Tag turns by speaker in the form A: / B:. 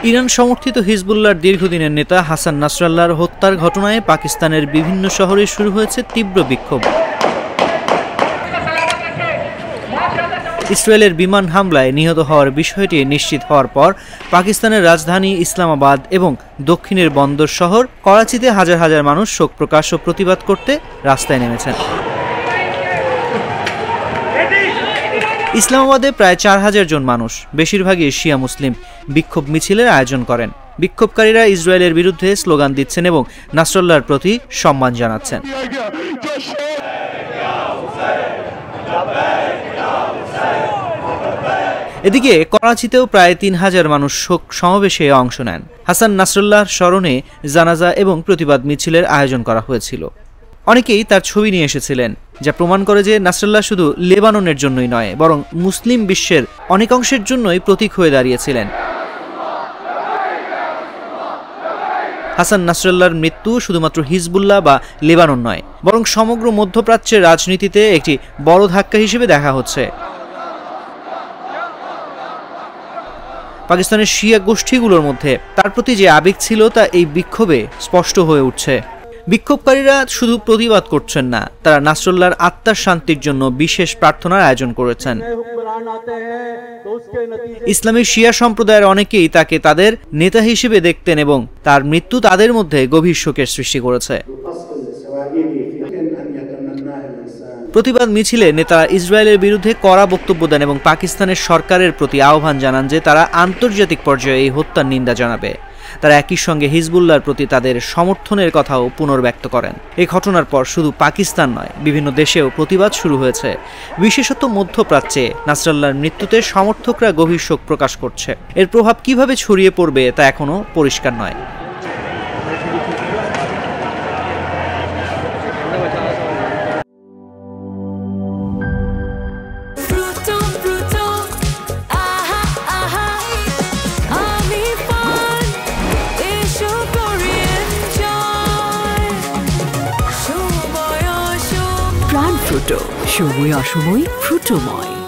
A: Iran সমর্থিত হিজবুল্লাহর দীর্ঘদিনের নেতা হাসান নাসরাল্লাহর হত্যার ঘটনায় পাকিস্তানের বিভিন্ন শহরে শুরু হয়েছে তীব্র বিক্ষোভ। ইসরায়েলের বিমান হামলায় নিহত হওয়ার বিষয়টি নিশ্চিত হওয়ার পর পাকিস্তানের রাজধানী ইসলামাবাদ এবং দক্ষিণের বন্দর শহর করাচিতে হাজার হাজার মানুষ শোক প্রকাশ ও প্রতিবাদ করতে রাস্তায় নেমেছেন। ইসলামাবাদে প্রায় 4000 জন মানুষ, বেশিরভাগই শিয়া মুসলিম, বিক্ষোভ মিছিলের আয়োজন করেন। বিক্ষোভকারীরা ইসরায়েলের বিরুদ্ধে স্লোগান দিচ্ছেন এবং নাসরাল্লাহর প্রতি সম্মান জানাচ্ছেন। এদিকে করাচিতেও প্রায় 3000 মানুষ শোক সমাবেশে অংশ নেন। হাসান নাসরাল্লাহর স্মরণে জানাজা এবং প্রতিবাদ মিছিলের আয়োজন করা হয়েছিল। অনেকেই তার ছবি নিয়ে এসেছিলেন, যা প্রমাণ করে যে নাসরাল্লাহ শুধু লেবাননের জন্যই নয়, বরং মুসলিম বিশ্বের অনেক অংশের জন্যই প্রতীক হয়ে দাঁড়িয়েছিলেন। হাসান নাসরাল্লাহর মৃত্যু শুধুমাত্র হিজবুল্লাহ বা লেবানন নয়, বরং সমগ্র মধ্যপ্রাচ্যের রাজনীতিতে একটি বড় ধাক্কা হিসেবে দেখা হচ্ছে। পাকিস্তানের শিয়া গোষ্ঠীগুলোর মধ্যে তার প্রতি যে আবেগ ছিল তা এই বিক্ষোভে স্পষ্ট হয়ে উঠছে। বিক্ষোভকারীরা শুধু প্রতিবাদ করছেন না, তারা নাসরাল্লাহর আত্মার শান্তির জন্য বিশেষ প্রার্থনার আয়োজন করেছেন। ইসলামী শিয়া সম্প্রদায়ের অনেকেই তাকে তাদের নেতা হিসেবে দেখতেন এবং তার মৃত্যু তাদের মধ্যে গভীর শোকের সৃষ্টি করেছে। প্রতিবাদ মিছিলে নেতারা ইসরায়েলের বিরুদ্ধে কড়া বক্তব্য দেন এবং পাকিস্তানের সরকারের প্রতি আহ্বান জানান যে তারা আন্তর্জাতিক পর্যায়ে এই হত্যার নিন্দা জানাবে। তারা একই সঙ্গে হিজবুল্লাহর প্রতি তাদের সমর্থনের কথাও পুনর্ব্যক্ত করেন। এই ঘটনার পর শুধু পাকিস্তান নয়, বিভিন্ন দেশেও প্রতিবাদ শুরু হয়েছে। বিশেষত মধ্যপ্রাচ্যে নাসরাল্লাহর মৃত্যুতে সমর্থকরা গভীর শোক প্রকাশ করছে। এর প্রভাব কিভাবে ছড়িয়ে পড়বে তা এখনো পরিষ্কার নয়।
B: প্রাণ ফ্রুটো, সময় অসময় ফ্রুটোময়।